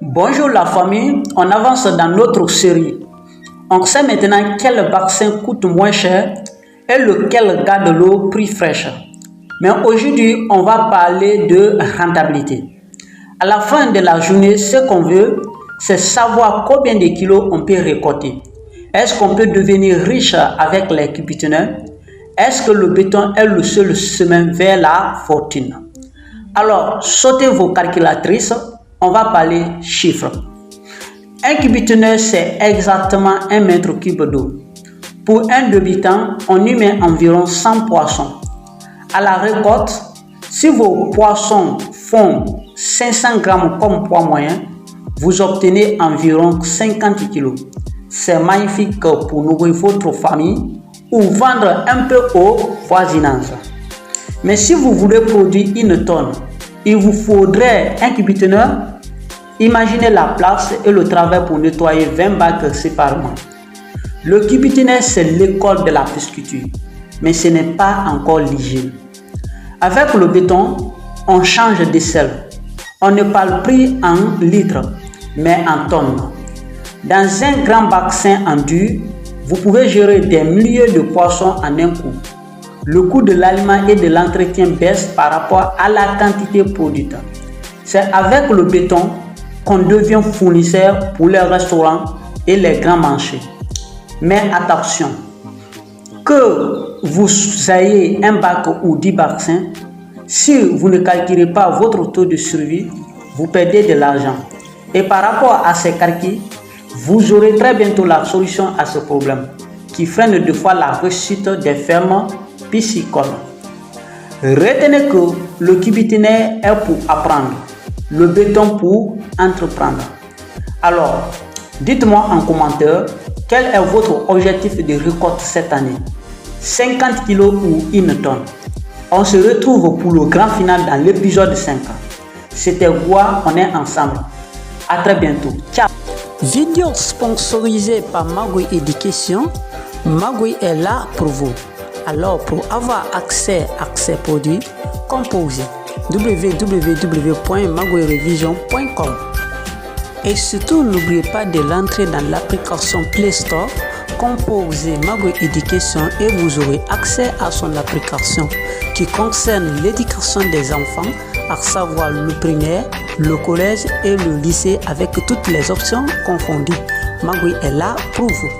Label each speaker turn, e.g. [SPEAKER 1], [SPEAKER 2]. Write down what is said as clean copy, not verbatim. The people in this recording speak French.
[SPEAKER 1] Bonjour la famille, on avance dans notre série. On sait maintenant quel vaccin coûte moins cher et lequel garde l'eau plus fraîche. Mais aujourd'hui, on va parler de rentabilité. À la fin de la journée, ce qu'on veut, c'est savoir combien de kilos on peut récolter. Est-ce qu'on peut devenir riche avec les cubitineurs? Est-ce que le béton est le seul chemin vers la fortune? Alors, sautez vos calculatrices, on va parler chiffres. Un cubitoneur, c'est exactement 1 mètre cube d'eau. Pour un débutant, on y met environ 100 poissons. À la récolte, si vos poissons font 500 grammes comme poids moyen, vous obtenez environ 50 kg. C'est magnifique pour nourrir votre famille ou vendre un peu au voisinage. Mais si vous voulez produire 1 tonne, il vous faudrait un cubitoneur. Imaginez la place et le travail pour nettoyer 20 bacs séparément. Le cubitoneur, c'est l'école de la pisciculture, mais ce n'est pas encore l'hygiène. Avec le béton, on change d'aisselle. On ne parle plus en litres, mais en tonnes. Dans un grand bassin en dur, vous pouvez gérer des milliers de poissons en un coup. Le coût de l'aliment et de l'entretien baisse par rapport à la quantité produite. C'est avec le béton qu'on devient fournisseur pour les restaurants et les grands marchés. Mais attention, que vous ayez un bac ou 10 bassins, si vous ne calculez pas votre taux de survie, vous perdez de l'argent. Et par rapport à ces calculs, vous aurez très bientôt la solution à ce problème qui freine deux fois la réussite des fermes piscicoles. Retenez que le cubitoneur est pour apprendre, le béton pour entreprendre. Alors, dites-moi en commentaire quel est votre objectif de récolte cette année. 50 kg ou 1 tonne. On se retrouve pour le grand final dans l'épisode 5. C'était Goua, on est ensemble. À très bientôt. Ciao.
[SPEAKER 2] Vidéo sponsorisée par Magui Education. Magui est là pour vous. Alors, pour avoir accès à ces produits, composez www.maguirevision.com. Et surtout, n'oubliez pas de l'entrer dans l'application Play Store. Composez Magui Education et vous aurez accès à son application qui concerne l'éducation des enfants, à savoir le primaire, le collège et le lycée avec toutes les options confondues. Magui est là pour vous.